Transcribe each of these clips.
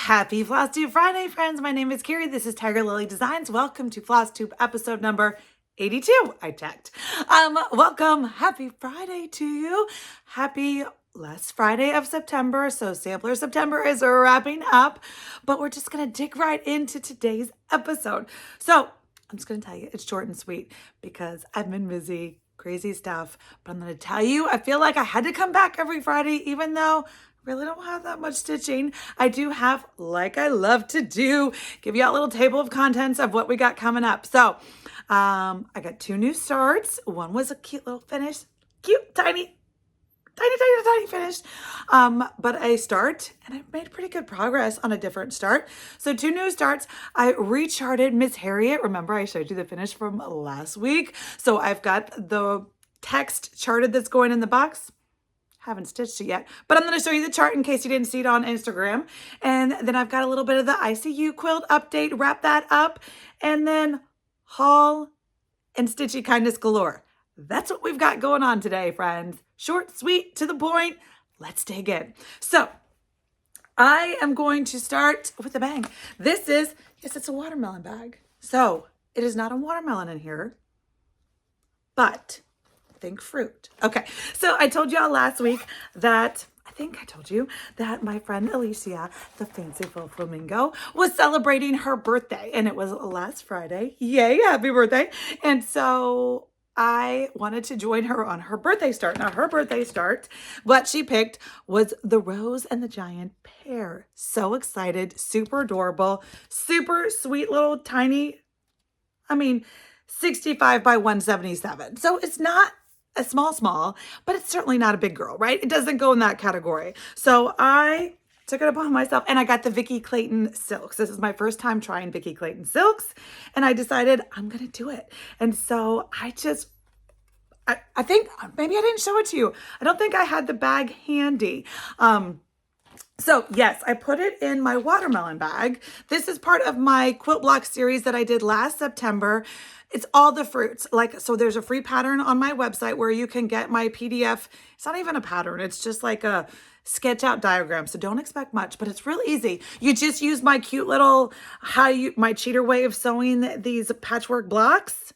Happy Flosstube Friday, friends. My name is Kari. This is Tiger Lily Designs. Welcome to Flosstube episode number 82. I checked. Welcome. Happy Friday to you. Happy last Friday of September. So Sampler September is wrapping up, but we're just going to dig right into today's episode. So I'm just going to tell you, it's short and sweet because I've been busy, crazy stuff, but I'm going to tell you, I feel like I had to come back every Friday, even though really don't have that much stitching. I do have, like I love to do, give you a little table of contents of what we got coming up. So I got two new starts. One was a cute little finish, cute, tiny finish, but a start, and I've made pretty good progress on a different start. So two new starts. I recharted Miss Harriet. Remember I showed you the finish from last week. So I've got the text charted that's going in the box. Haven't stitched it yet, but I'm going to show you the chart in case you didn't see it on Instagram. And then I've got a little bit of the ICU quilt update, wrap that up, and then haul and Stitchy Kindness galore. That's what we've got going on today, friends. Short, sweet, to the point. Let's dig in. So I am going to start with a bang. This is, yes, it's a watermelon bag. So it is not a watermelon in here, but think fruit. Okay, so I told y'all last week that, I think I told you that my friend Alicia, the fanciful flamingo, was celebrating her birthday, and it was last Friday. Yay, happy birthday. And so I wanted to join her on her birthday start. Now her birthday start, what she picked was the Rose and the Giant Pear. So excited, super adorable, super sweet little tiny, 65 by 177. So it's not a small, but it's certainly not a big girl, right? It doesn't go in that category. So I took it upon myself and I got the Vicki Clayton silks. This is my first time trying Vicki Clayton silks, and I decided I'm going to do it. And so I think maybe I didn't show it to you. I don't think I had the bag handy. So yes, I put it in my watermelon bag. This is part of my quilt block series that I did last September. It's all the fruits. So there's a free pattern on my website where you can get my PDF. It's not even a pattern. It's just like a sketch out diagram. So don't expect much, but it's real easy. You just use my cute little, my cheater way of sewing these patchwork blocks.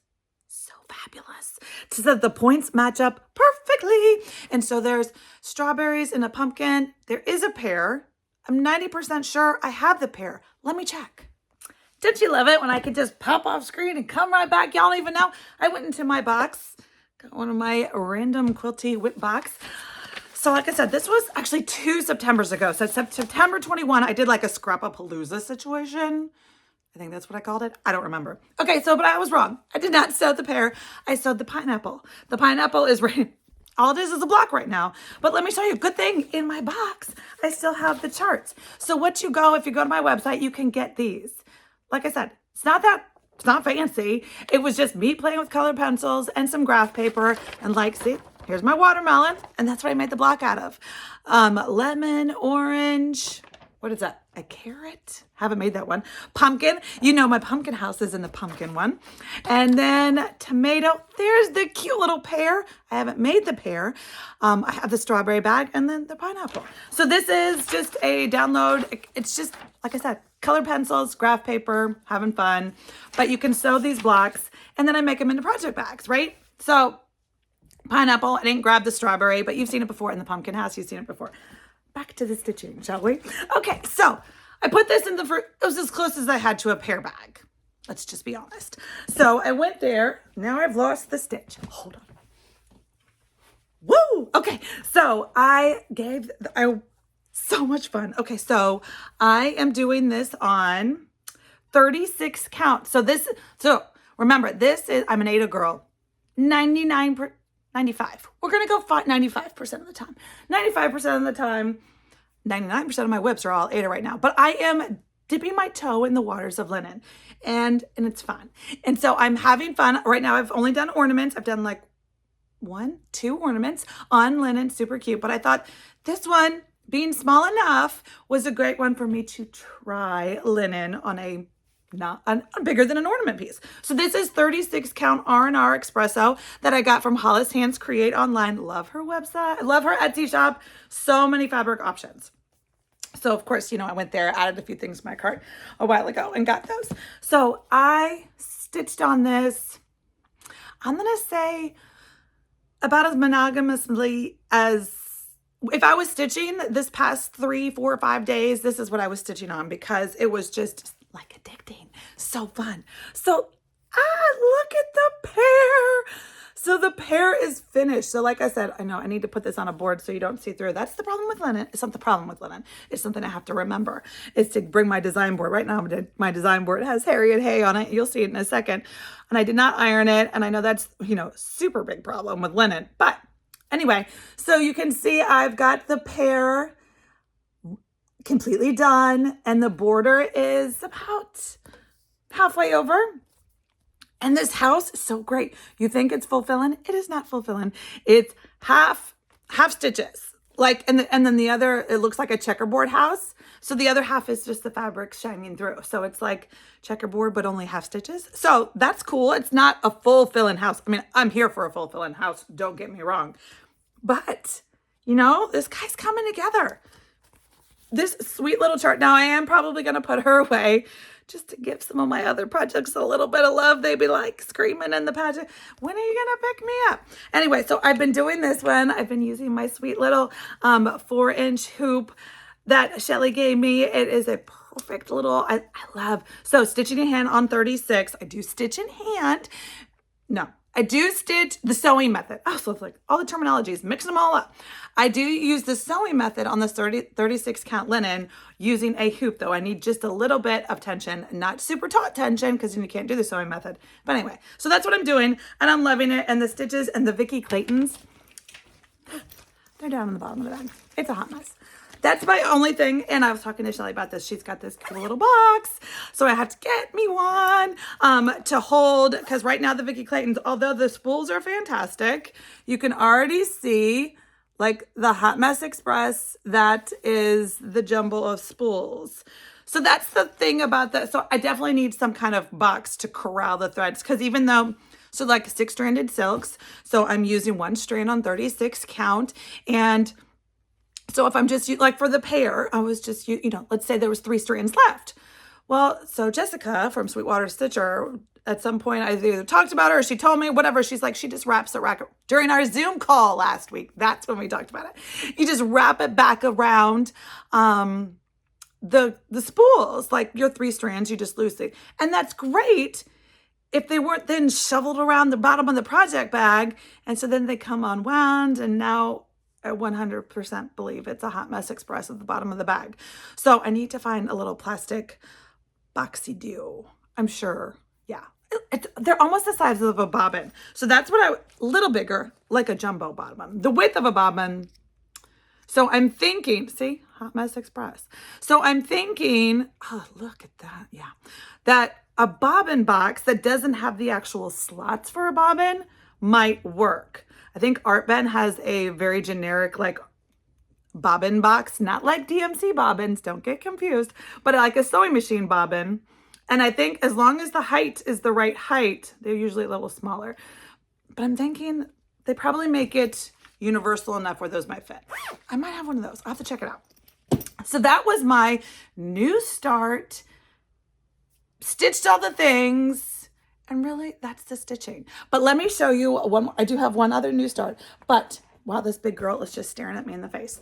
So fabulous. So that the points match up perfectly. And so there's strawberries and a pumpkin. There is a pear. I'm 90% sure I have the pear. Let me check. Don't you love it when I can just pop off screen and come right back? Y'all don't even know. I went into my box, got one of my random Quilty Whip Box. So like I said, this was actually 2 Septembers ago. So September 21, I did like a Scrap-a-Palooza situation. I think that's what I called it. I don't remember. Okay, but I was wrong. I did not sew the pear. I sewed the pineapple. The pineapple is right. All it is a block right now. But let me show you, good thing in my box, I still have the charts. So if you go to my website, you can get these. Like I said, it's not fancy. It was just me playing with colored pencils and some graph paper. And see, here's my watermelon. And that's what I made the block out of. Lemon, orange, what is that? A carrot? Haven't made that one. Pumpkin. You know my pumpkin house is in the pumpkin one. And then tomato. There's the cute little pear. I haven't made the pear. I have the strawberry bag and then the pineapple. So this is just a download. It's just, like I said, colored pencils, graph paper, having fun. But you can sew these blocks and then I make them into project bags, right? So pineapple, I didn't grab the strawberry, but you've seen it before in the pumpkin house. You've seen it before. Back to the stitching, shall we? Okay, so I put this in it was as close as I had to a pear bag. Let's just be honest. So I went there. Now I've lost the stitch. Hold on. Woo! Okay, so so much fun. Okay, so I am doing this on 36 count. So remember, I'm an Ada girl. 95. We're going to go 95% of the time. 95% of the time, 99% of my whips are all Ada right now. But I am dipping my toe in the waters of linen. And it's fun. And so I'm having fun. Right now, I've only done ornaments. I've done 2 ornaments on linen. Super cute. But I thought this one, being small enough, was a great one for me to try linen on a bigger than an ornament piece. So this is 36 count R&R espresso that I got from Hollis Hands Create online. Love her website. Love her Etsy shop. So many fabric options. So of course, you know, I went there, added a few things to my cart a while ago and got those. So I stitched on this, I'm going to say about as monogamously as if I was stitching this past 3, 4, 5 days, this is what I was stitching on because it was just like addicting. So fun. So, look at the pear. So the pear is finished. So like I said, I know I need to put this on a board so you don't see through. That's the problem with linen. It's not the problem with linen. It's something I have to remember. It's to bring my design board. Right now, my design board has Harriet hay on it. You'll see it in a second. And I did not iron it. And I know that's, you know, super big problem with linen. But anyway, so you can see I've got the pear completely done. And the border is about halfway over. And this house is so great. You think it's fulfilling? It is not fulfilling. It's half stitches. Like, and then the other, it looks like a checkerboard house. So the other half is just the fabric shining through. So it's like checkerboard, but only half stitches. So that's cool. It's not a fulfilling house. I mean, I'm here for a fulfilling house. Don't get me wrong. But, you know, this guy's coming together. This sweet little chart. Now I am probably going to put her away just to give some of my other projects a little bit of love. They'd be like screaming in the pageant, when are you going to pick me up? Anyway, so I've been doing this one. I've been using my sweet little 4-inch hoop that Shellie gave me. It is a perfect little, I love. So stitching in hand on 36. I do stitch in hand. No, I do stitch the sewing method. Oh, so it's like all the terminologies, mixing them all up. I do use the sewing method on the 36 count linen using a hoop, though. I need just a little bit of tension, not super taut tension because you can't do the sewing method. But anyway, so that's what I'm doing and I'm loving it. And the stitches and the Vicky Claytons, they're down in the bottom of the bag. It's a hot mess. That's my only thing. And I was talking to Shellie about this. She's got this cool little box. So I have to get me one to hold. Because right now the Vicky Claytons, although the spools are fantastic, you can already see like the Hot Mess Express. That is the jumble of spools. So that's the thing about that. So I definitely need some kind of box to corral the threads. Because even though, so like 6-stranded silks. So I'm using 1 strand on 36 count. And so if I'm just, like for the pear, I was just, you know, let's say there was 3 strands left. Well, so Jessica from Sweetwater Stitcher, at some point I either talked about her or she told me, whatever. She's like, she just wraps it during our Zoom call last week. That's when we talked about it. You just wrap it back around the spools, like your 3 strands, you just loosely. And that's great if they weren't then shoveled around the bottom of the project bag. And so then they come unwound and now I 100% believe it's a Hot Mess Express at the bottom of the bag. So I need to find a little plastic boxy do. I'm sure. Yeah. They're almost the size of a bobbin. So that's what a little bigger, like a jumbo bobbin. The width of a bobbin. So I'm thinking, see, Hot Mess Express. So I'm thinking, oh, look at that. Yeah. That a bobbin box that doesn't have the actual slots for a bobbin might work. I think Art Ben has a very generic like bobbin box, not like DMC bobbins, don't get confused, but like a sewing machine bobbin. And I think as long as the height is the right height, they're usually a little smaller. But I'm thinking they probably make it universal enough where those might fit. I might have one of those. I'll have to check it out. So that was my new start. Stitched all the things. And really, that's the stitching. But let me show you one. I do have one other new start. But wow, this big girl is just staring at me in the face.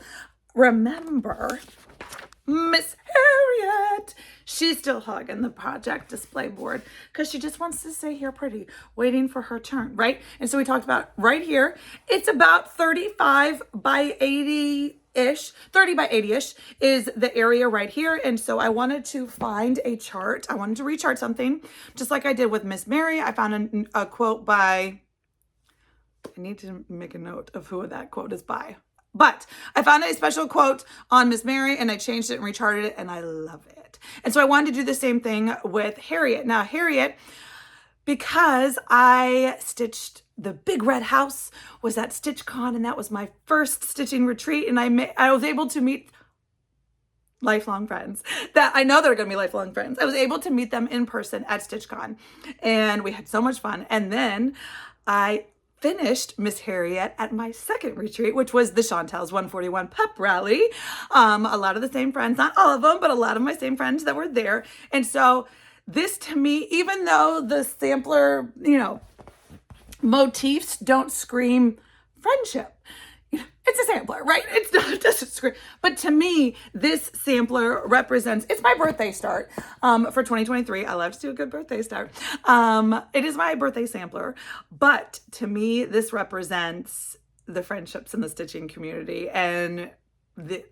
Remember, Miss Harriet. She's still hugging the project display board because she just wants to stay here pretty, waiting for her turn, right? And so we talked about right here. It's about 35 by 80-ish. 30 by 80-ish is the area right here. And so I wanted to find a chart. I wanted to rechart something just like I did with Miss Mary. I found a quote by, I need to make a note of who that quote is by. But I found a special quote on Miss Mary and I changed it and recharted it and I love it. And so I wanted to do the same thing with Harriet. Now Harriet, because I stitched the big red house, was at StitchCon and that was my first stitching retreat. And I was able to meet lifelong friends that I know they're going to be lifelong friends. I was able to meet them in person at StitchCon and we had so much fun. And then I finished Miss Harriet at my second retreat, which was the Chantel's 141 pep rally. A lot of the same friends, not all of them, but a lot of my same friends that were there. And so this to me, even though the sampler, you know, motifs don't scream friendship, it's a sampler, right? It doesn't scream. But to me, this sampler represents, it's my birthday start for 2023. I love to do a good birthday start. It is my birthday sampler. But to me, this represents the friendships in the stitching community and the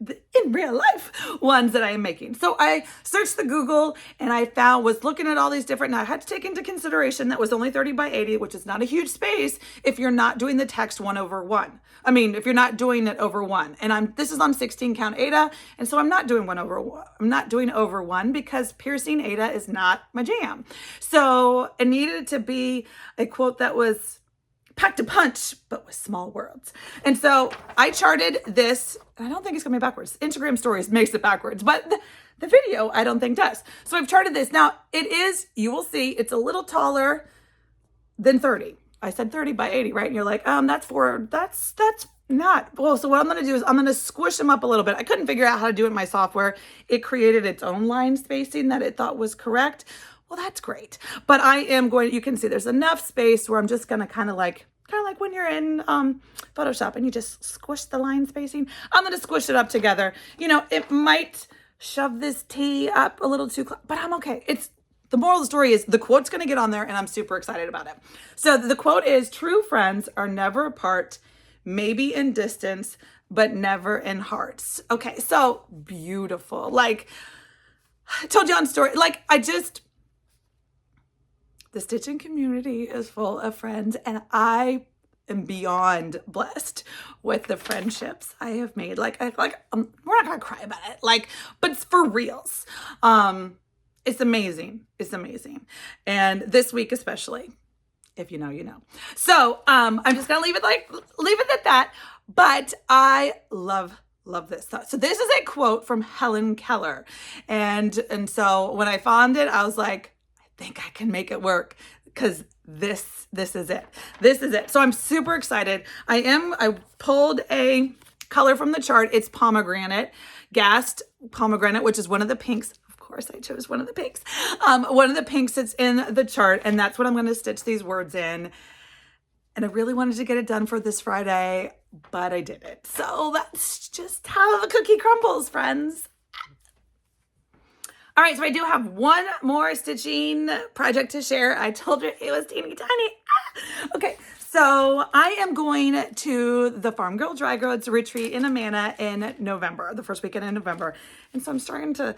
in real life ones that I am making. So I searched the Google and I was looking at all these different, and I had to take into consideration that was only 30 by 80, which is not a huge space if you're not doing the text 1/1. I mean, if you're not doing it over 1, and this is on 16 count Ada, and so I'm not doing 1/1. I'm not doing over 1 because piercing Ada is not my jam. So it needed to be a quote that was packed a punch, but with small words. And so I charted this. I don't think it's coming backwards. Instagram stories makes it backwards, but the video I don't think does. So I've charted this. Now it is, you will see, it's a little taller than 30. I said 30 by 80, right? And you're like, that's not. Well, so what I'm going to do is I'm going to squish them up a little bit. I couldn't figure out how to do it in my software. It created its own line spacing that it thought was correct. Well, that's great. But I am going, you can see there's enough space where I'm just going to kind of like when you're in Photoshop and you just squish the line spacing. I'm going to squish it up together. You know, it might shove this T up a little too close, but I'm okay. The moral of the story is the quote's going to get on there and I'm super excited about it. So the quote is, true friends are never apart, maybe in distance, but never in hearts. Okay, so beautiful. Like I told you on story, like the stitching community is full of friends, and I am beyond blessed with the friendships I have made. We're not gonna cry about it, but it's for reals. It's amazing. It's amazing, and this week especially, if you know, you know. So I'm just gonna leave it at that. But I love this stuff. So this is a quote from Helen Keller, and so when I found it, I was like, I think I can make it work because this is it. This is it. So I'm super excited. I pulled a color from the chart. It's pomegranate, gassed pomegranate, which is one of the pinks. Of course, I chose one of the pinks. One of the pinks that's in the chart, and that's what I'm going to stitch these words in. And I really wanted to get it done for this Friday, but I did it. So that's just how the cookie crumbles, friends. All right, so I do have one more stitching project to share. I told you it was teeny tiny. Okay, so I am going to the Farm Girl Dry Goods retreat in Amana in November, the first weekend in November. And so I'm starting to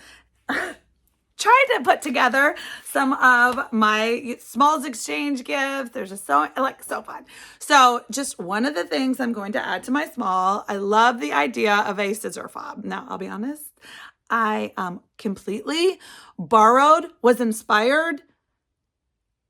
try to put together some of my smalls exchange gifts. There's just so fun. So just one of the things I'm going to add to my small, I love the idea of a scissor fob. Now, I'll be honest, I completely borrowed, was inspired,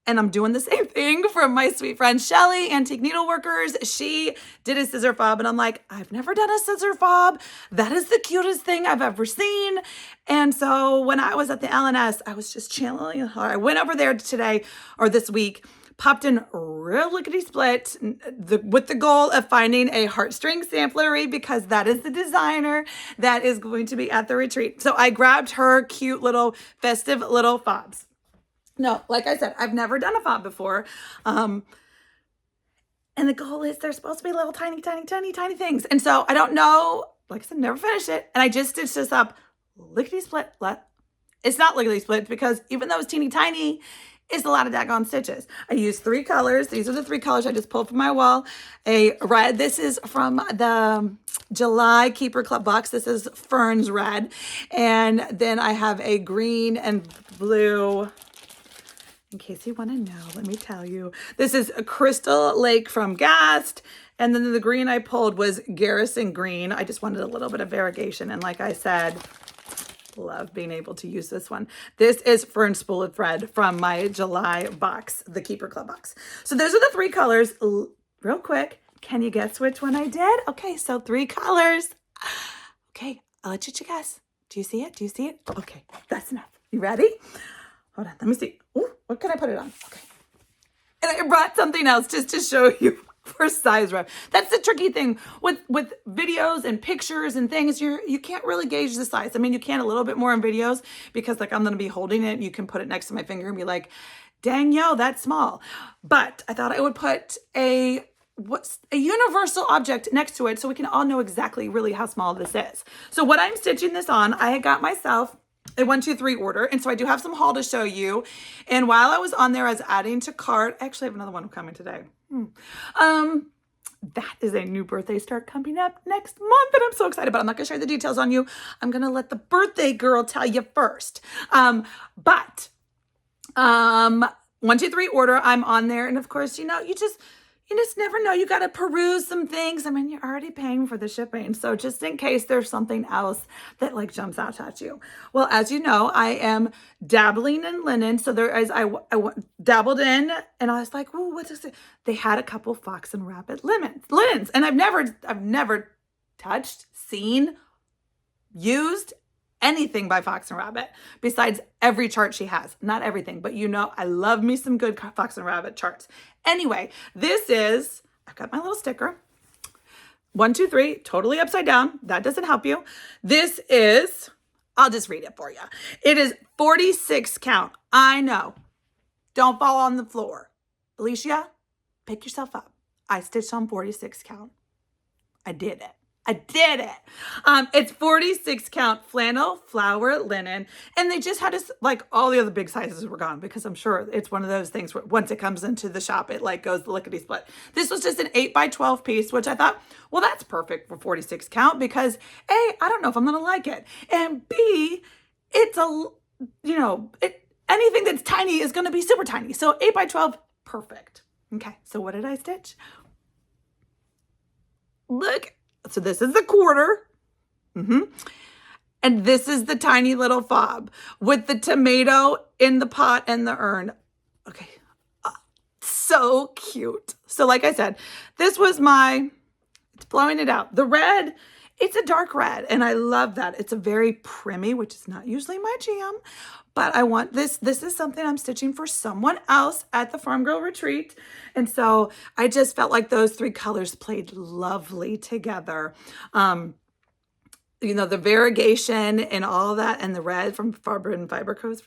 and I'm doing the same thing from my sweet friend Shellie, Antique Needleworkers. She did a scissor fob, and I'm like, I've never done a scissor fob. That is the cutest thing I've ever seen. And so when I was at the LNS, I was just channeling her. I went over there this week, popped in real lickety-split with the goal of finding a Heartstring Sampler because that is the designer that is going to be at the retreat. So I grabbed her cute little festive little fobs. No, like I said, I've never done a fob before. And the goal is they're supposed to be little tiny things. And so I don't know, like I said, never finished it. And I just stitched this up lickety-split. It's not lickety-split because even though it's teeny tiny, it's a lot of daggone stitches. I used 3 colors. These are the 3 colors I just pulled from my wall. A red, this is from the July Keeper Club box. This is Fern's red. And then I have a green and blue. In case you want to know, let me tell you. This is a Crystal Lake from Gast. And then the green I pulled was Garrison Green. I just wanted a little bit of variegation. And like I said, love being able to use this one. This is Fern Spooled Thread from my July box, the Keeper Club box. So those are the 3 colors. Real quick, can you guess which one I did? Okay, so 3 colors. Okay, I'll let you guess. Do you see it? Do you see it? Okay, that's enough. You ready? Hold on, let me see. Ooh, what can I put it on? Okay. And I brought something else just to show you. for size rep. That's the tricky thing with videos and pictures and things. You can't really gauge the size. I mean, you can a little bit more in videos because like I'm going to be holding it. You can put it next to my finger and be like, dang, yo, that's small. But I thought I would put a universal object next to it so we can all know exactly really how small this is. So what I'm stitching this on, I had got myself a 1, 2, 3 order. And so I do have some haul to show you. And while I was on there, I was adding to cart. I actually have another one coming today. That is a new birthday start coming up next month that I'm so excited about. I'm not going to share the details on you. I'm going to let the birthday girl tell you first. 1, 2, 3 order, I'm on there. And of course, you just never know. You got to peruse some things. I mean, you're already paying for the shipping. So just in case there's something else that like jumps out at you. Well, as you know, I am dabbling in linen. So I dabbled in and I was like, "Ooh, what is it?" They had a couple Fox and Rabbit linens. And I've never touched, seen, used anything by Fox and Rabbit besides every chart she has. Not everything, but I love me some good Fox and Rabbit charts. Anyway, I've got my little sticker. 1, 2, 3, totally upside down. That doesn't help you. This is, I'll just read it for you. It is 46 count. I know. Don't fall on the floor. Alicia, pick yourself up. I stitched on 46 count. I did it. It's 46 count flannel, flower, linen, and they just had us, like all the other big sizes were gone because I'm sure it's one of those things where once it comes into the shop, it like goes the lickety split. This was just an 8 by 12 piece, which I thought, well, that's perfect for 46 count because A, I don't know if I'm going to like it. And B, it's anything that's tiny is going to be super tiny. So 8 by 12, perfect. Okay. So what did I stitch? Look. So this is the quarter. And this is the tiny little fob with the tomato in the pot and the urn. Okay. So cute. So like I said, this was it's blowing it out. The red, it's a dark red. And I love that. It's a very primmy, which is not usually my jam. But I want this. This is something I'm stitching for someone else at the Farm Girl Retreat. And so I just felt like those 3 colors played lovely together. The variegation and all that, and the red from Forbidden Fiber Co's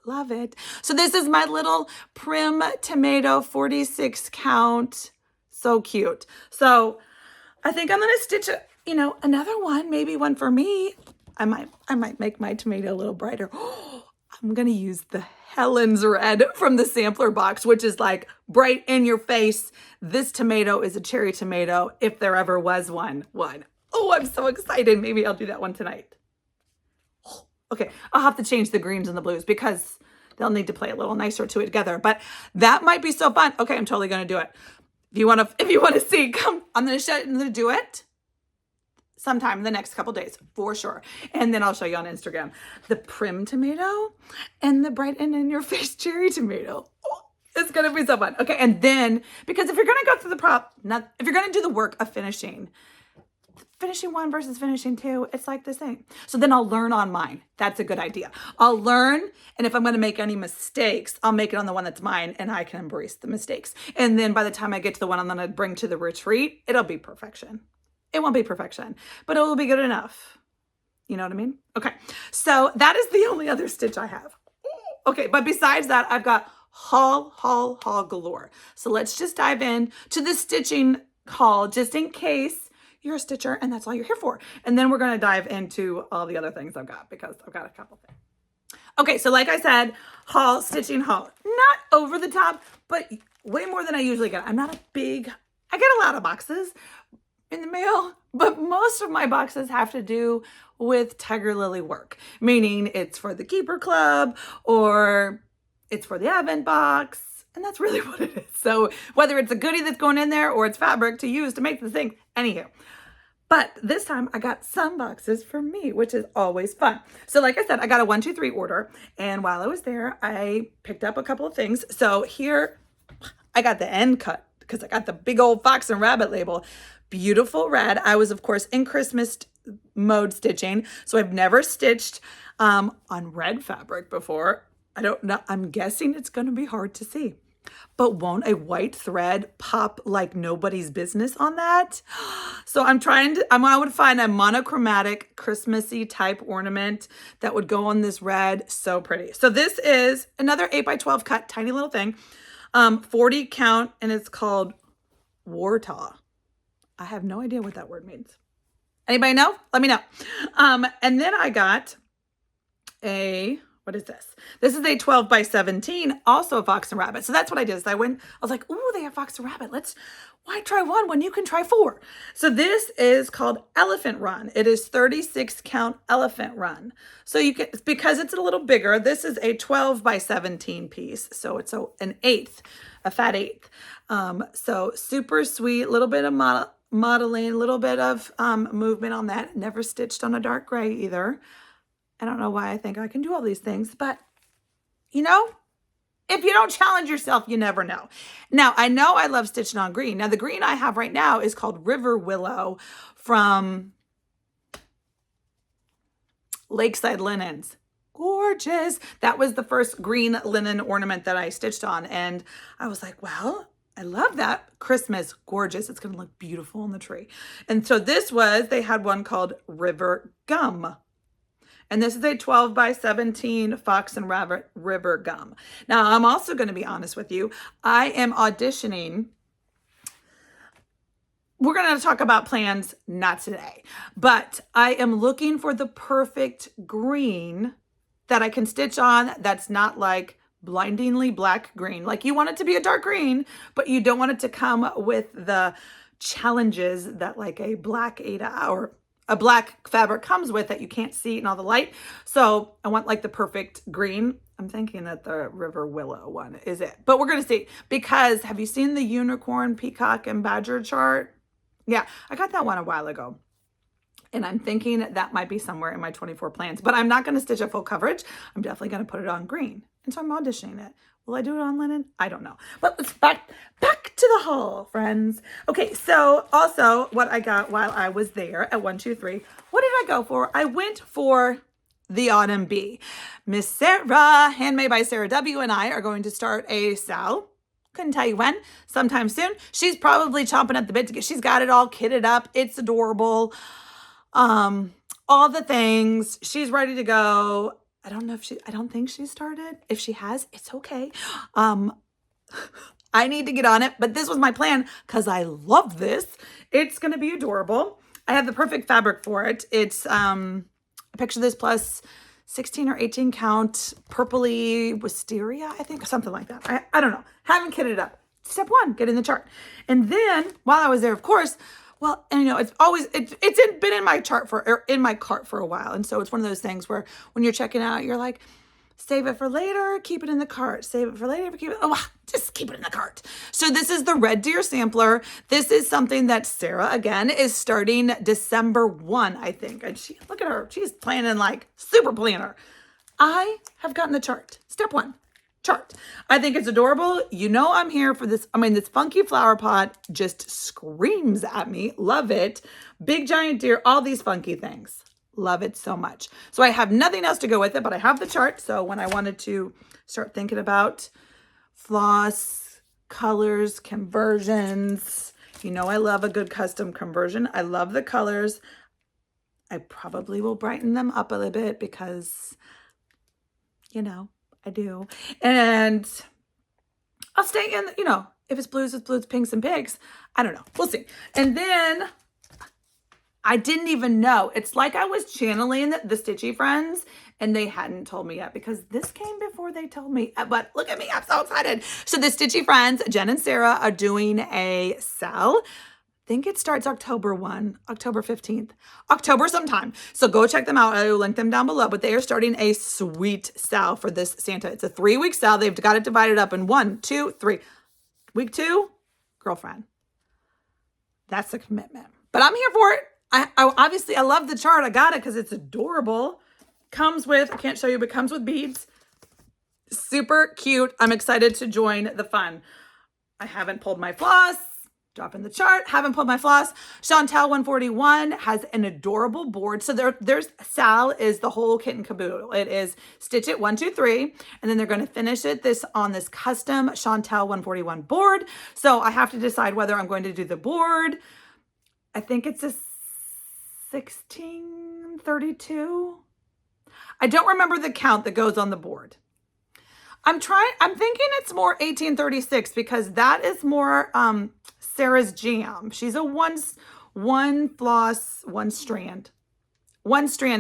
love it. So this is my little prim tomato 46 count. So cute. So I think I'm going to stitch another one, maybe one for me. I might make my tomato a little brighter. I'm going to use the Helen's red from the sampler box, which is like bright in your face. This tomato is a cherry tomato, if there ever was one. Oh, I'm so excited. Maybe I'll do that one tonight. Okay, I'll have to change the greens and the blues because they'll need to play a little nicer to it together. But that might be so fun. Okay, I'm totally going to do it. If you want to see, come. I'm going to do it sometime in the next couple days for sure. And then I'll show you on Instagram the prim tomato and the bright and in your face cherry tomato. Oh, it's going to be so fun. Okay. And then, because if you're going to go through if you're going to do the work of finishing 1 versus finishing 2, it's like the same. So then I'll learn on mine. That's a good idea. I'll learn. And if I'm going to make any mistakes, I'll make it on the one that's mine and I can embrace the mistakes. And then by the time I get to the one I'm going to bring to the retreat, it'll be perfection. It won't be perfection, but it will be good enough. You know what I mean? Okay. So that is the only other stitch I have. Okay. But besides that, I've got haul galore. So let's just dive in to the stitching haul, just in case you're a stitcher and that's all you're here for. And then we're going to dive into all the other things I've got because I've got a couple things. Okay. So like I said, stitching haul, not over the top, but way more than I usually get. I get a lot of boxes in the mail, but most of my boxes have to do with Tiger Lily work, meaning it's for the Keeper Club or it's for the Advent box, and that's really what it is. So whether it's a goodie that's going in there or it's fabric to use to make the thing, anywho. But this time I got some boxes for me, which is always fun. So like I said, I got a 1, 2, 3 order, and while I was there, I picked up a couple of things. So here I got the end cut because I got the big old Fox and Rabbit label. Beautiful red. I was, of course, in Christmas mode stitching, so I've never stitched on red fabric before. I don't know. I'm guessing it's going to be hard to see. but won't a white thread pop like nobody's business on that? So I'm trying to, I would find a monochromatic Christmassy type ornament that would go on this red. So pretty. So this is another 8x12 cut, tiny little thing, 40 count, and it's called Wartaw. I have no idea what that word means. Anybody know? Let me know. And then I got a, what is this? This is a 12x17, also a fox and rabbit. So that's what I did. Is I was like, ooh, they have fox and rabbit. Why try one when you can try 4? So this is called Elephant Run. It is 36 count Elephant Run. So you can, because it's a little bigger, this is a 12x17 piece. So it's an eighth, a fat eighth. So super sweet, little bit of modeling, a little bit of movement on that. Never stitched on a dark gray either. I don't know why I think I can do all these things, but you know, if you don't challenge yourself, you never know. Now, I know I love stitching on green. Now, the green I have right now is called River Willow from Lakeside Linens. Gorgeous. That was the first green linen ornament that I stitched on. And I was like, well, I love that. Christmas, gorgeous. It's going to look beautiful on the tree. And so they had one called River Gum. And this is a 12x17 Fox and Rabbit River Gum. Now, I'm also going to be honest with you. I am auditioning. We're going to talk about plans, not today. But I am looking for the perfect green that I can stitch on that's not like blindingly black green. Like you want it to be a dark green, but you don't want it to come with the challenges that like a black or a black fabric comes with that you can't see in all the light. So I want like the perfect green. I'm thinking that the River Willow one is it, but we're going to see, because have you seen the unicorn, peacock, and badger chart? Yeah, I got that one a while ago. And I'm thinking that might be somewhere in my 24 plans, but I'm not going to stitch a full coverage. I'm definitely going to put it on green. And so I'm auditioning it. Will I do it on linen? I don't know. But let's back to the haul, friends. Okay, so also what I got while I was there at 123, what did I go for? I went for the Autumn Bee. Miss Sarah, Handmade by Sarah W, and I are going to start a sale. Couldn't tell you when, sometime soon. She's probably chomping at the bit to get, she's got it all kitted up. It's adorable. All the things. She's ready to go. I don't think she started. If she has, it's okay. I need to get on it, but this was my plan because I love this. It's going to be adorable. I have the perfect fabric for it. It's, picture this plus 16 or 18 count purpley wisteria, I think, something like that. I don't know. Haven't kitted it up. Step 1, get in the chart. And then while I was there, of course, well, and you know, it's been in my cart in my cart for a while. And so it's one of those things where when you're checking out, you're like, save it for later, keep it in the cart. Save it for later, just keep it in the cart. So this is the Red Deer Sampler. This is something that Sarah, again, is starting December 1, I think. And look at her. She's planning like super planner. I have gotten the chart. Step 1. Chart. I think it's adorable. You know I'm here for this. I mean, this funky flower pot just screams at me. Love it. Big giant deer, all these funky things. Love it so much. So I have nothing else to go with it, but I have the chart. So when I wanted to start thinking about floss, colors, conversions, you know I love a good custom conversion. I love the colors. I probably will brighten them up a little bit because, you know, I do. And I'll stay in, you know, if it's blues, it's blues, pinks, and pigs. I don't know. We'll see. And then I didn't even know. It's like I was channeling the Stitchy friends and they hadn't told me yet because this came before they told me. But look at me. I'm so excited. So the Stitchy friends, Jen and Sarah, are doing a sale. I think it starts October 1, October 15th, October sometime. So go check them out. I will link them down below, but they are starting a sweet sale for this Santa. It's a 3-week sale. They've got it divided up in 1, 2, 3. Week 2, girlfriend. That's the commitment, but I'm here for it. I obviously, I love the chart. I got it because it's adorable. Comes with, I can't show you, but comes with beads. Super cute. I'm excited to join the fun. I haven't pulled my floss. drop in the chart. Haven't pulled my floss. Chantel 141 has an adorable board. So there's Sal is the whole kit and caboodle. It is stitch it 1, 2, 3, and then they're going to finish it on this custom Chantel 141 board. So I have to decide whether I'm going to do the board. I think it's a 1632. I don't remember the count that goes on the board. I'm thinking it's more 1836 because that is more Sarah's jam. She's a one strand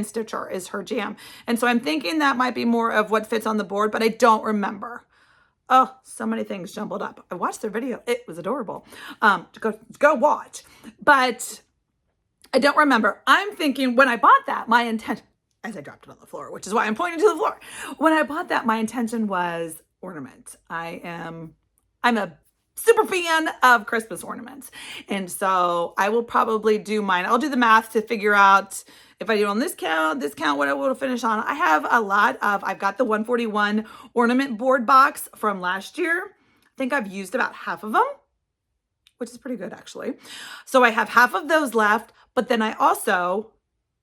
stitcher is her jam. And so I'm thinking that might be more of what fits on the board, but I don't remember. Oh, so many things jumbled up. I watched their video. It was adorable. Go watch. But I don't remember. I'm thinking when I bought that, my intent, as I dropped it on the floor, which is why I'm pointing to the floor. When I bought that, my intention was ornament. I'm a super fan of Christmas ornaments. And so I will probably do mine. I'll do the math to figure out if I do on this count, what I will finish on. I have a lot of, I've got the 141 ornament board box from last year. I think I've used about half of them, which is pretty good actually. So I have half of those left, but then I also,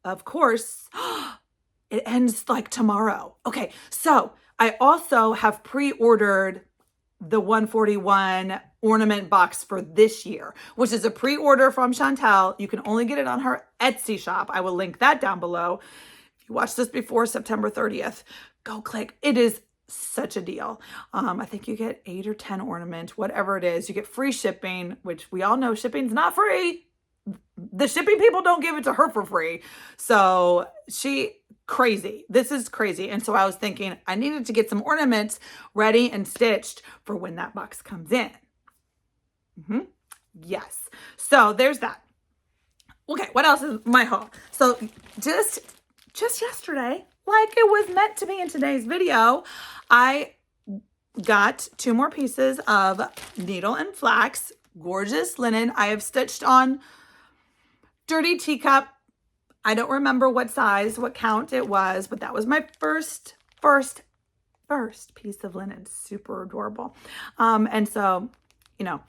of course, it ends like tomorrow. Okay, so I also have pre-ordered the 141 ornament box for this year, which is a pre-order from Chantel. You can only get it on her Etsy shop. I will link that down below. If you watched this before September 30th, go click. It is such a deal. I think you get 8 or 10 ornament, whatever it is. You get free shipping, which we all know shipping's not free. The shipping people don't give it to her for free. So crazy. This is crazy. And so I was thinking I needed to get some ornaments ready and stitched for when that box comes in. Yes. So there's that. Okay. What else is my haul? So just yesterday, like it was meant to be in today's video, I got 2 more pieces of needle and flax, gorgeous linen. I have stitched on dirty teacup. I don't remember what size, what count it was, but that was my first piece of linen. Super adorable. And so,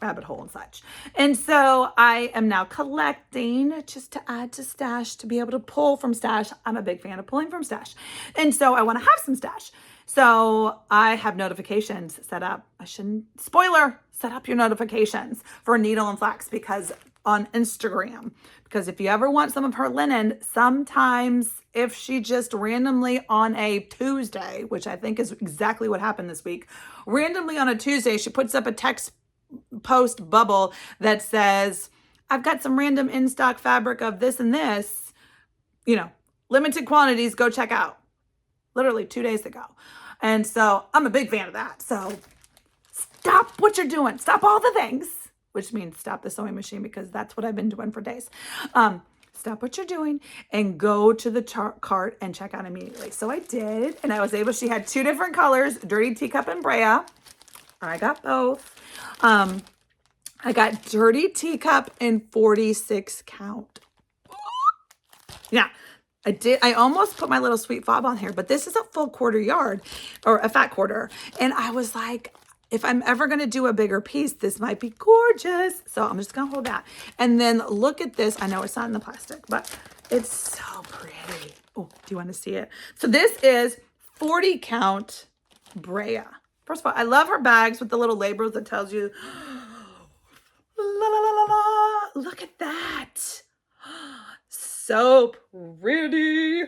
rabbit hole and such. And so I am now collecting just to add to stash, to be able to pull from stash. I'm a big fan of pulling from stash. And so I want to have some stash. So I have notifications set up. Set up your notifications for needle and flax on Instagram, because if you ever want some of her linen, sometimes if she just randomly on a Tuesday, which I think is exactly what happened this week, randomly on a Tuesday, she puts up a text post bubble that says, I've got some random in-stock fabric of this and this, limited quantities, go check out. Literally 2 days ago. And so I'm a big fan of that. So stop what you're doing. Stop all the things, which means stop the sewing machine, because that's what I've been doing for days. Stop what you're doing and go to the cart and check out immediately. So I did, and I was able, she had 2 different colors, Dirty Teacup and Brea. I got both. I got Dirty Teacup in 46 count. Yeah, I did. I almost put my little sweet fob on here, but this is a full quarter yard, or a fat quarter. And I was like, if I'm ever going to do a bigger piece, this might be gorgeous. So I'm just going to hold that. And then look at this. I know it's not in the plastic, but it's so pretty. Oh, do you want to see it? So this is 40 count Brea. First of all, I love her bags with the little labels that tells you, la, la, la, la, la. Look at that. So pretty.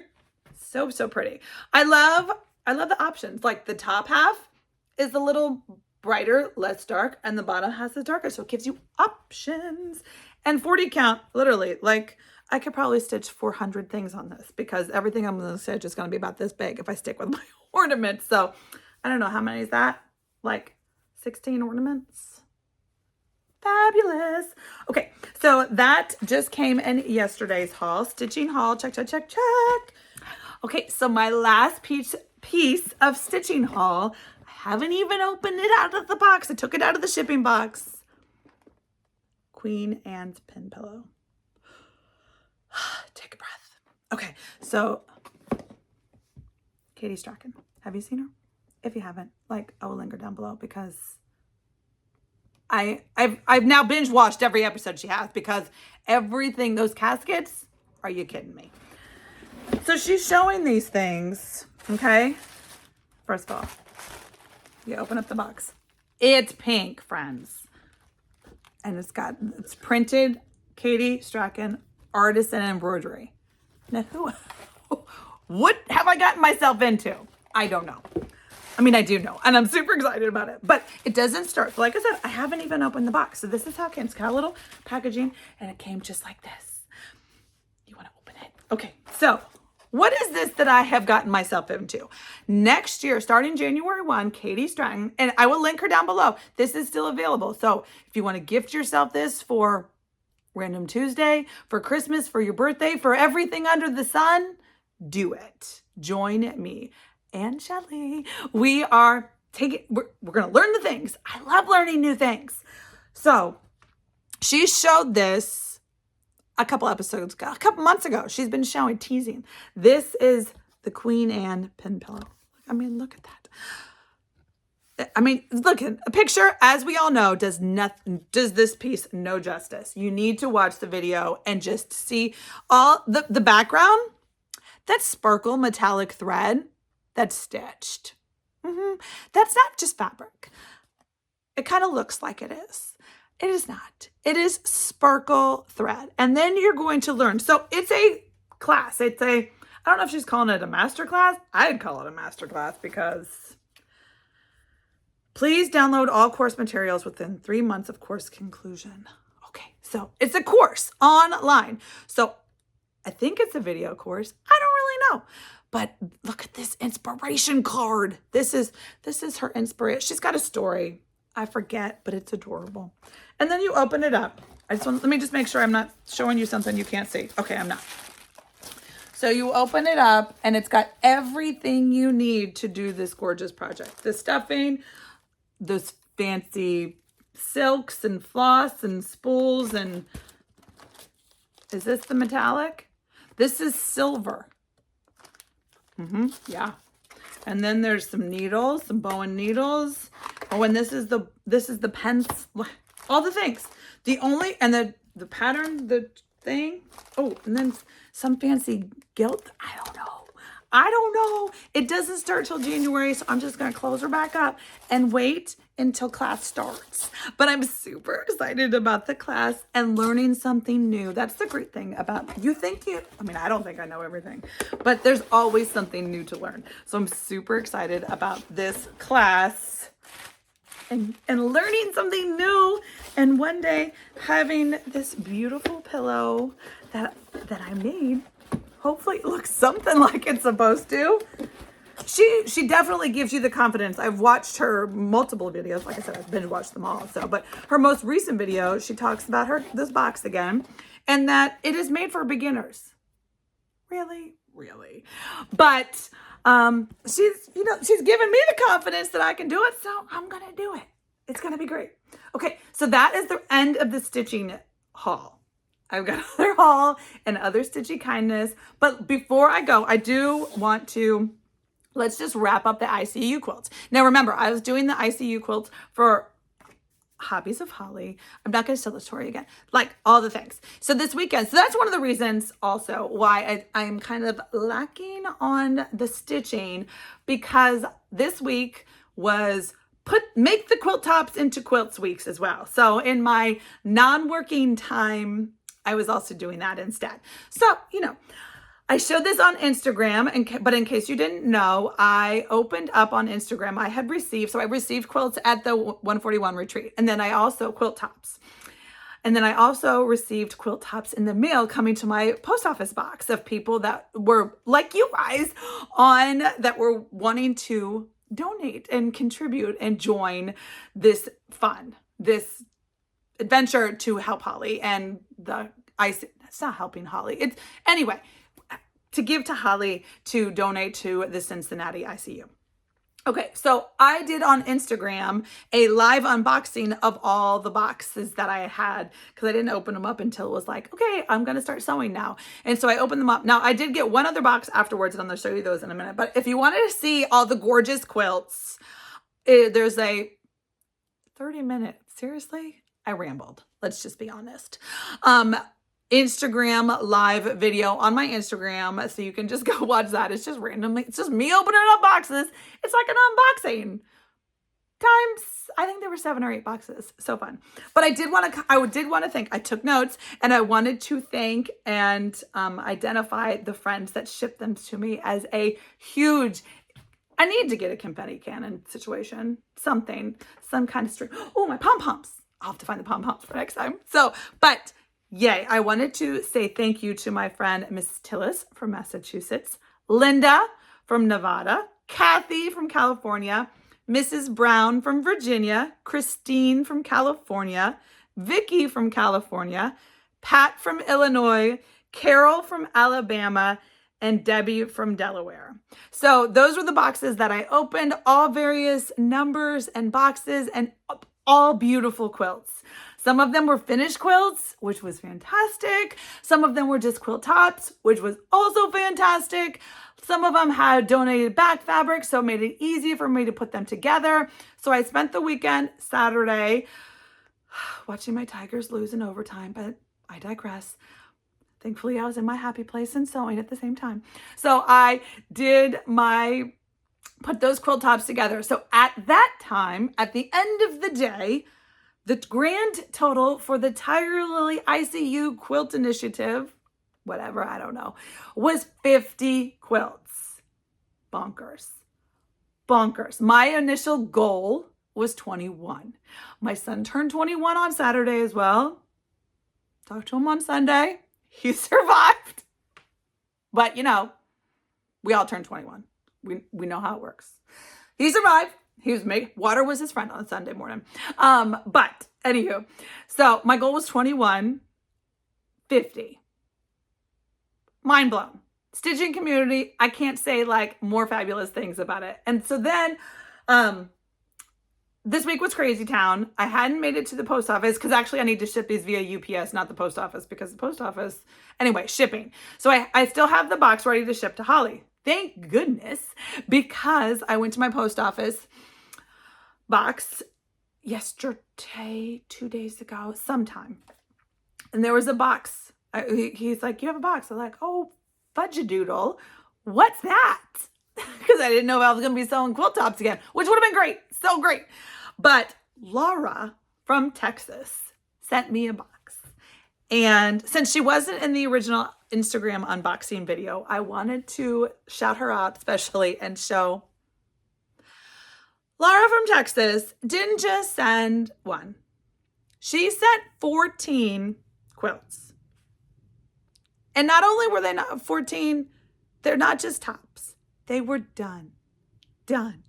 So pretty. I love the options. Like the top half is a little brighter, less dark, and the bottom has the darker, so it gives you options. And 40 count, literally, like I could probably stitch 400 things on this, because everything I'm going to stitch is going to be about this big if I stick with my ornaments. So I don't know, how many is that? Like 16 ornaments? Fabulous. Okay, so that just came in yesterday's haul. Stitching haul, check. Okay, so my last piece of stitching haul, haven't even opened it out of the box. I took it out of the shipping box. Queen Ann Pyn Pillow. Take a breath. Okay, so Katie Strachan. Have you seen her? If you haven't, I will link her down below, because I've now binge watched every episode she has because everything, those caskets, are you kidding me? So she's showing these things, okay? First of all, you open up the box. It's pink, friends. And it's printed Katie Strachan Artisan Embroidery. Now, what have I gotten myself into? I don't know. I mean, I do know, and I'm super excited about it, but it doesn't start. So like I said, I haven't even opened the box. So this is how it came. It's got a little packaging, and it came just like this. You want to open it? Okay, so what is this that I have gotten myself into? Next year, starting January 1, Katie Stratton, and I will link her down below. This is still available. So if you want to gift yourself this for Random Tuesday, for Christmas, for your birthday, for everything under the sun, do it. Join me and Shellie. We are we're going to learn the things. I love learning new things. So she showed this a couple episodes ago, a couple months ago. She's been teasing. This is the Queen Ann Pyn Pillow. I mean, look at that. I mean, look at a picture, as we all know, does this piece no justice. You need to watch the video and just see all the background. That sparkle metallic thread that's stitched. That's not just fabric. It kind of looks like it is. It is not. It is sparkle thread. And then you're going to learn. So it's a class. I don't know if she's calling it a master class. I'd call it a master class because please download all course materials within 3 months of course conclusion. Okay, so it's a course online. So I think it's a video course. I don't really know. But look at this inspiration card. This is her inspiration. She's got a story. I forget, but it's adorable. And then you open it up. Let me just make sure I'm not showing you something you can't see. Okay, I'm not. So you open it up and it's got everything you need to do this gorgeous project. The stuffing, those fancy silks and floss and spools and is this the metallic? This is silver. Yeah. And then there's some needles, some bowen needles. Oh, and this is the pens, all the things. And the pattern, the thing. Oh, and then some fancy gilt. I don't know. It doesn't start till January, so I'm just going to close her back up and wait until class starts. But I'm super excited about the class and learning something new. That's the great thing about I don't think I know everything, but there's always something new to learn. So I'm super excited about this class and learning something new. And one day having this beautiful pillow that I made. Hopefully it looks something like it's supposed to. She definitely gives you the confidence. I've watched her multiple videos. Like I said, I've binge watched them all. But her most recent video, she talks about this box again and that it is made for beginners. Really? But she's given me the confidence that I can do it. So I'm going to do it. It's going to be great. Okay. So that is the end of the stitching haul. I've got another haul and other Stitchy Kindness. But before I go, I do want to, let's just wrap up the ICU quilts. Now, remember, I was doing the ICU quilts for Hobbies of Holly. I'm not going to tell the story again. Like all the things. So this weekend, so that's one of the reasons also why I'm kind of lacking on the stitching, because this week was make the quilt tops into quilts weeks as well. So in my non-working time, I was also doing that instead. So, I showed this on Instagram, but in case you didn't know, I opened up on Instagram. I received quilts at the 141 retreat. And then I also quilt tops. And then I also received quilt tops in the mail coming to my post office box of people that were like you guys that were wanting to donate and contribute and join this adventure to help Holly and it's not helping Holly. It's anyway, to give to Holly to donate to the Cincinnati ICU. Okay, so I did on Instagram a live unboxing of all the boxes that I had because I didn't open them up until it was like, okay, I'm going to start sewing now. And so I opened them up. Now, I did get one other box afterwards, and I'm going to show you those in a minute. But if you wanted to see all the gorgeous quilts, there's a 30-minute seriously, I rambled. Let's just be honest. Instagram live video on my Instagram. So you can just go watch that. It's just randomly. It's just me opening up boxes. It's like an unboxing times, I think there were 7 or 8 boxes. So fun. But I did want to thank, I took notes and I wanted to thank and identify the friends that shipped them to me as a huge, I need to get a confetti cannon situation. Something, some kind of string. Oh, my pom-poms. I'll have to find the pom-poms for next time. So, but yay, I wanted to say thank you to my friend, Mrs. Tillis from Massachusetts, Linda from Nevada, Kathy from California, Mrs. Brown from Virginia, Christine from California, Vicky from California, Pat from Illinois, Carol from Alabama, and Debbie from Delaware. So those were the boxes that I opened, all various numbers and boxes and all beautiful quilts. Some of them were finished quilts, which was fantastic. Some of them were just quilt tops, which was also fantastic. Some of them had donated back fabric, so it made it easy for me to put them together. So I spent the weekend, Saturday, watching my Tigers lose in overtime, but I digress. Thankfully, I was in my happy place and sewing at the same time. So I put those quilt tops together. So at that time, at the end of the day, the grand total for the Tiger Lily ICU Quilt Initiative, whatever, I don't know, was 50 quilts. Bonkers. Bonkers. My initial goal was 21. My son turned 21 on Saturday as well. Talked to him on Sunday. He survived. But, you know, we all turned 21. We know how it works. He survived. Water was his friend on Sunday morning. But anywho, so my goal was 21, 50. Mind blown. Stitching community, I can't say like more fabulous things about it. And so then, this week was crazy town. I hadn't made it to the post office because actually I need to ship these via UPS, not the post office, because the post office, anyway, shipping. So I still have the box ready to ship to Holly. Thank goodness, because I went to my post office box yesterday, 2 days ago, sometime. And there was a box. He's like, you have a box. I'm like, oh, fudgedoodle. What's that? Because I didn't know if I was going to be sewing quilt tops again, which would have been great. So great. But Laura from Texas sent me a box. And since she wasn't in the original Instagram unboxing video, I wanted to shout her out especially and show Laura from Texas didn't just send one. She sent 14 quilts. And not only were they not 14, they're not just tops. They were done. Done.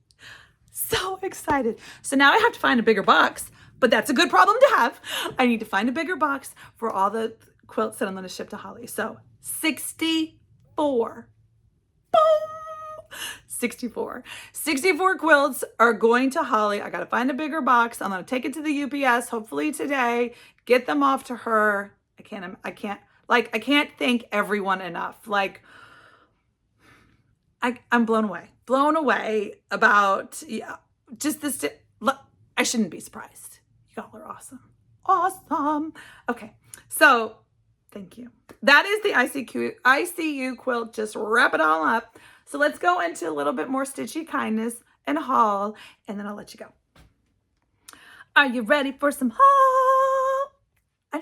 So excited. So now I have to find a bigger box, but that's a good problem to have. I need to find a bigger box for all the quilts that I'm going to ship to Holly. So 64. Boom! 64. 64 quilts are going to Holly. I got to find a bigger box. I'm going to take it to the UPS, hopefully today, get them off to her. I can't thank everyone enough. Like, I'm blown away about, yeah, just this. I shouldn't be surprised. Y'all are awesome. Awesome. Okay. So thank you. That is the ICU quilt. Just wrap it all up. So let's go into a little bit more Stitchy Kindness and haul, and then I'll let you go. Are you ready for some haul? I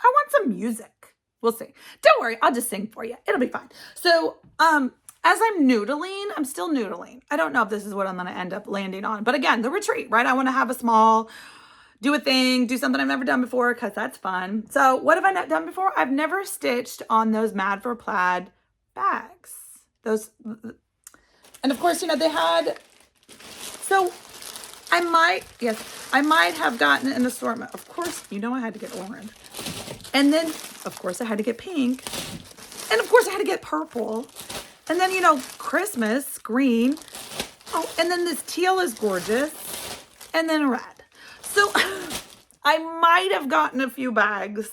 want some music. We'll see. Don't worry. I'll just sing for you. It'll be fine. So, as I'm still noodling. I don't know if this is what I'm going to end up landing on. But again, the retreat, right? I want to have a small, do a thing, do something I've never done before because that's fun. So what have I not done before? I've never stitched on those Mad for Plaid bags. And of course, you know, they had, so I might have gotten an assortment. Of course, you know, I had to get orange. And then, of course, I had to get pink. And of course, I had to get purple. And then, you know, Christmas, green. Oh, and then this teal is gorgeous. And then red. So I might have gotten a few bags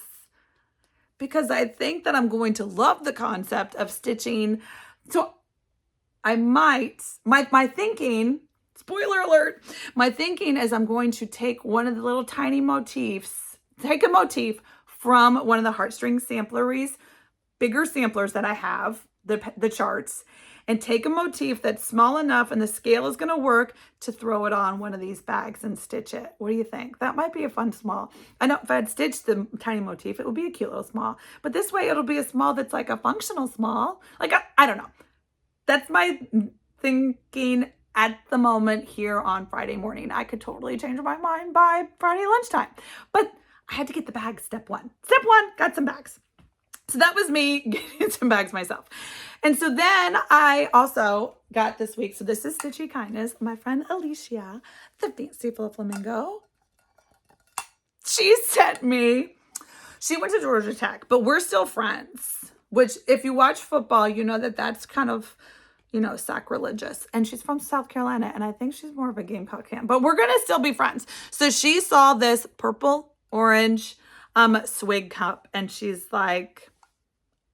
because I think that I'm going to love the concept of stitching. So I might, my thinking, spoiler alert. My thinking is I'm going to take one of the little tiny motifs, take a motif from one of the Heartstring Sampleries, bigger samplers that I have, the charts, and take a motif that's small enough and the scale is going to work to throw it on one of these bags and stitch it. What do you think? That might be a fun small. I know if I'd stitched the tiny motif, it would be a cute little small. But this way it'll be a small that's like a functional small. Like, I don't know. That's my thinking at the moment here on Friday morning. I could totally change my mind by Friday lunchtime. But I had to get the bags, step one. Step one, got some bags. So that was me getting some bags myself. And so then I also got this week, so this is Stitchy Kindness, my friend Alicia, the fancy flamingo. She sent me, she went to Georgia Tech, but we're still friends, which if you watch football, you know that that's kind of, you know, sacrilegious. And she's from South Carolina, and I think she's more of a Gamecock fan, but we're going to still be friends. So she saw this purple orange swig cup, and she's like,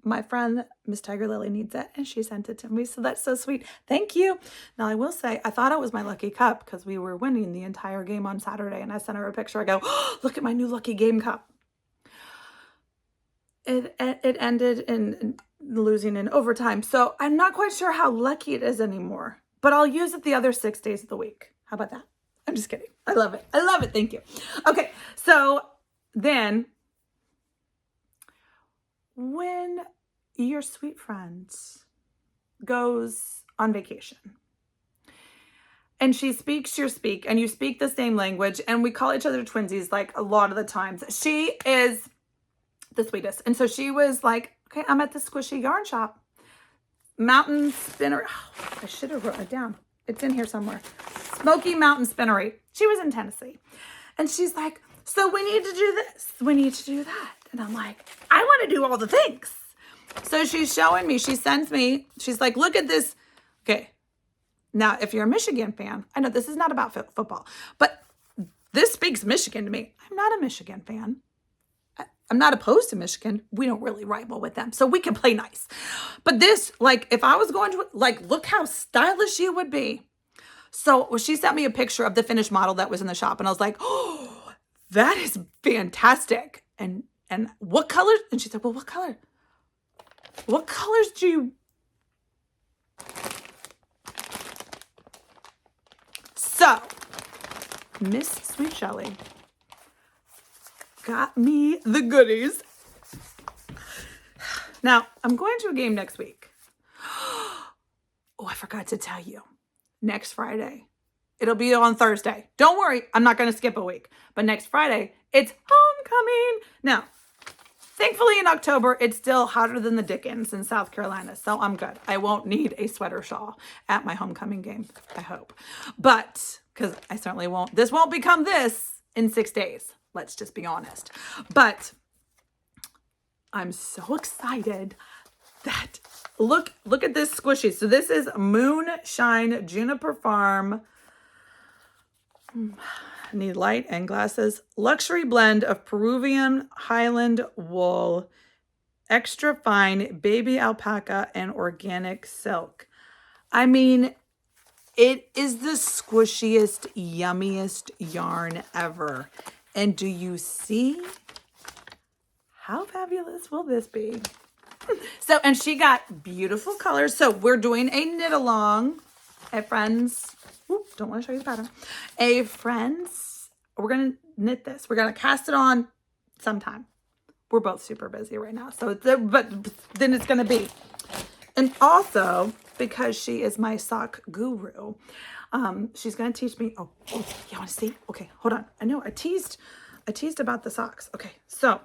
my friend, Miss Tiger Lily needs it, and she sent it to me. So that's so sweet. Thank you. Now, I will say, I thought it was my lucky cup because we were winning the entire game on Saturday, and I sent her a picture. I go, oh, look at my new lucky game cup. It ended in losing in overtime. So I'm not quite sure how lucky it is anymore, but I'll use it the other 6 days of the week. How about that? I'm just kidding. I love it. I love it. Thank you. Okay. So then when your sweet friend goes on vacation and she speaks your speak and you speak the same language and we call each other twinsies like a lot of the times, she is the sweetest. And so she was like, okay, I'm at the squishy yarn shop. Mountain Spinnery. Oh, I should have written it down. It's in here somewhere. Smokey Mountain Spinnery. She was in Tennessee. And she's like, so we need to do this. We need to do that. And I'm like, I want to do all the things. So she's showing me, she sends me, she's like, look at this. Okay. Now, if you're a Michigan fan, I know this is not about football, but this speaks Michigan to me. I'm not a Michigan fan. I'm not opposed to Michigan. We don't really rival with them, so we can play nice. But this, like, if I was going to, like, look how stylish you would be. So she sent me a picture of the finished model that was in the shop, and I was like, oh, that is fantastic. And what colors? And she said, well, what color? What colors do you... So, Miss Sweet Shellie got me the goodies. Now, I'm going to a game next week. Oh, I forgot to tell you. Next Friday. It'll be on Thursday. Don't worry, I'm not going to skip a week. But next Friday, it's homecoming. Now, thankfully in October, it's still hotter than the dickens in South Carolina, so I'm good. I won't need a sweater shawl at my homecoming game, I hope. But, because I certainly won't, this won't become this in 6 days. Let's just be honest. But I'm so excited that, look at this squishy. So this is Moonshine Juniper Farm. I need light and glasses. Luxury blend of Peruvian Highland wool, extra fine baby alpaca, and organic silk. I mean, it is the squishiest, yummiest yarn ever. And do you see how fabulous will this be? So, and she got beautiful colors. So we're doing a knit along at Friends. Ooh, don't want to show you the pattern. A Friends. We're going to knit this. We're going to cast it on sometime. We're both super busy right now. So, but then it's going to be. And also, because she is my sock guru, she's going to teach me. Oh, you want to see? Okay, hold on. I know I teased about the socks. Okay, so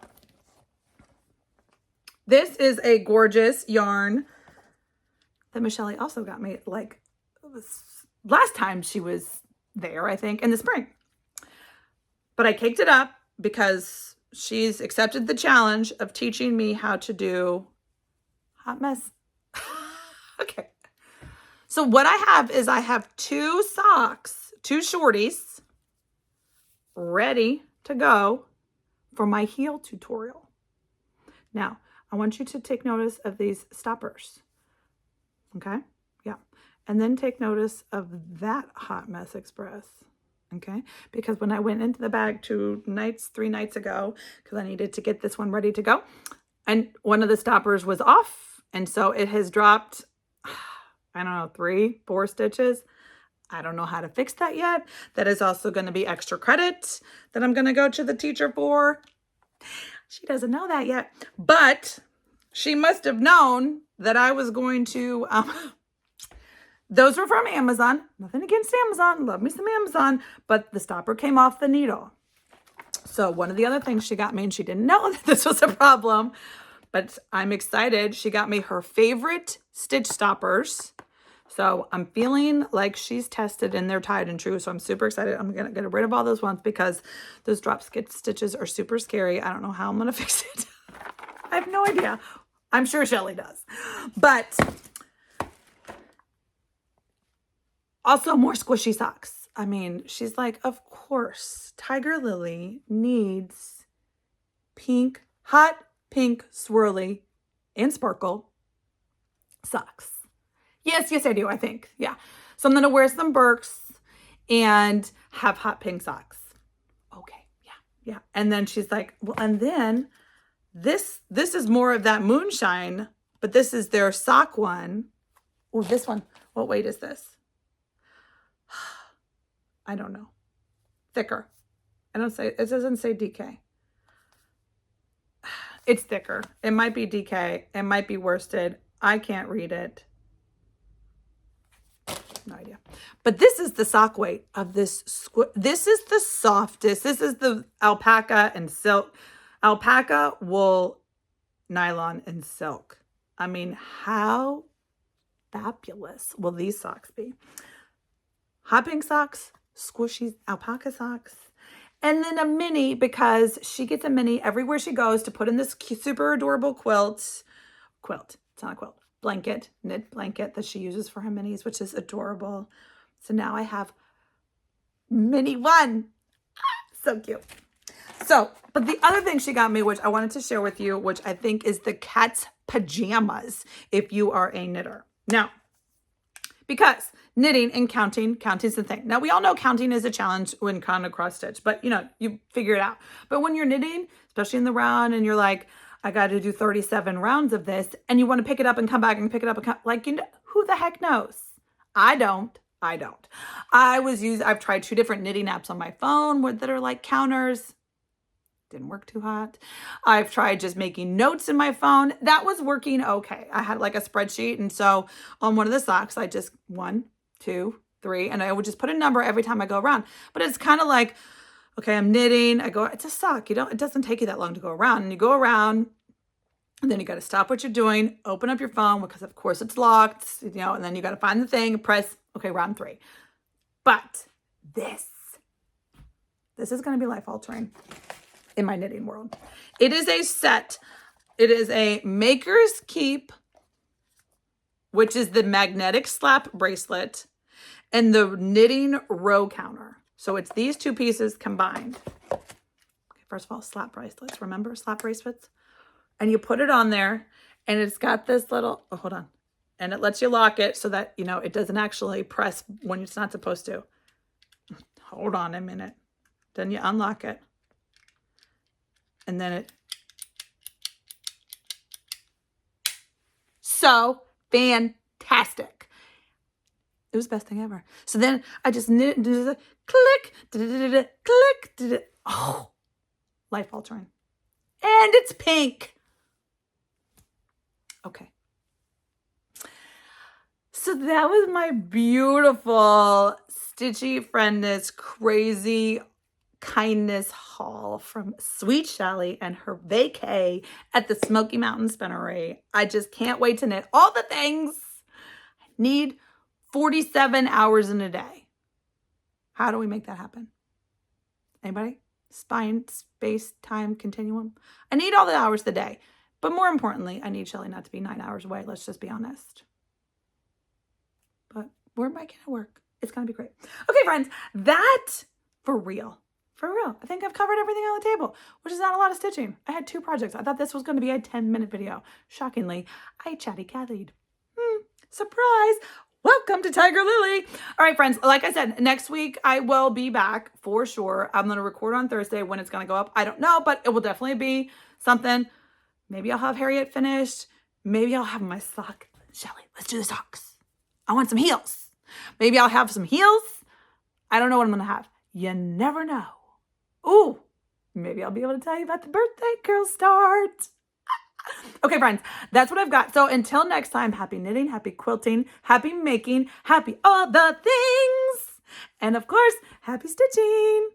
this is a gorgeous yarn that Michelle also got me like last time she was there, I think, in the spring. But I caked it up because she's accepted the challenge of teaching me how to do hot mess. Okay. So what I have is I have 2 socks, 2 shorties ready to go for my heel tutorial. Now, I want you to take notice of these stoppers. Okay? Yeah. And then take notice of that Hot Mess Express. Okay, because when I went into the bag 3 nights ago, because I needed to get this one ready to go, and one of the stoppers was off, and so it has dropped, I don't know, 3, 4 stitches. I don't know how to fix that yet. That is also going to be extra credit that I'm going to go to the teacher for. She doesn't know that yet, but she must have known that I was going to, those were from Amazon. Nothing against Amazon. Love me some Amazon. But the stopper came off the needle. So one of the other things she got me, and she didn't know that this was a problem, but I'm excited. She got me her favorite stitch stoppers. So I'm feeling like she's tested and they're tried and true. So I'm super excited. I'm going to get rid of all those ones because those drop stitches are super scary. I don't know how I'm going to fix it. I have no idea. I'm sure Shellie does. But also more squishy socks. I mean, she's like, of course, Tiger Lily needs pink, hot pink, swirly, and sparkle socks. Yes, I do, I think. Yeah. So I'm going to wear some Birks and have hot pink socks. Okay. Yeah. And then she's like, well, and then this is more of that moonshine, but this is their sock one. Oh, this one. What weight is this? I don't know. Thicker. It doesn't say DK. It's thicker. It might be DK. It might be worsted. I can't read it. No idea. But this is the sock weight of this. This is the softest. This is the alpaca and silk. Alpaca, wool, nylon, and silk. I mean, how fabulous will these socks be? Hot pink socks, squishy alpaca socks, and then a mini, because she gets a mini everywhere she goes to put in this super adorable quilt. It's not a quilt. Blanket, knit blanket that she uses for her minis, which is adorable. So now I have mini one. So cute. So, but the other thing she got me, which I wanted to share with you, which I think is the cat's pajamas, if you are a knitter. Now, because knitting and counting's the thing. Now, we all know counting is a challenge when trying to cross stitch, but you figure it out. But when you're knitting, especially in the round, and you're like, I got to do 37 rounds of this, and you want to pick it up and come back and pick it up and come, like, who the heck knows? I don't. I've tried 2 different knitting apps on my phone that are like counters. Didn't work too hot. I've tried just making notes in my phone. That was working okay. I had like a spreadsheet, and so on one of the socks, I just 1, 2, 3, and I would just put a number every time I go around. But it's kind of like, okay, I'm knitting. It's a sock. It doesn't take you that long to go around. And you go around, and then you got to stop what you're doing, open up your phone, because of course it's locked, and then you got to find the thing, press, okay, round 3. But this is going to be life altering in my knitting world. It is a set. It is a Maker's Keep, which is the magnetic slap bracelet, and the knitting row counter. So it's these 2 pieces combined. Okay, first of all, slap bracelets. Remember slap bracelets? And you put it on there, and it's got this little, hold on. And it lets you lock it so that, it doesn't actually press when it's not supposed to. Hold on a minute. Then you unlock it. And then so fantastic. It was the best thing ever. So then I just knit, click, click, oh, life altering. And it's pink. Okay. So that was my beautiful Stitchy Friendness Crazy Kindness haul from Sweet Shellie and her vacay at the Smokey Mountain Spinnery. I just can't wait to knit all the things. I need 47 hours in a day. How do we make that happen? Anybody? Spine, space, time, continuum. I need all the hours of the day. But more importantly, I need Shellie not to be 9 hours away. Let's just be honest. But we're making it work. It's going to be great. Okay, friends, that for real. For real. I think I've covered everything on the table, which is not a lot of stitching. I had 2 projects. I thought this was going to be a 10-minute video. Shockingly, I chatty-cathied. Surprise. Welcome to Tiger Lily. All right, friends, like I said, next week I will be back for sure. I'm going to record on Thursday. When it's going to go up, I don't know, but it will definitely be something. Maybe I'll have Harriet finished. Maybe I'll have my sock. Shellie, let's do the socks. I want some heels. Maybe I'll have some heels. I don't know what I'm going to have. You never know. Ooh, maybe I'll be able to tell you about the birthday girl start. Okay, friends, that's what I've got. So until next time, happy knitting, happy quilting, happy making, happy all the things. And of course, happy stitching.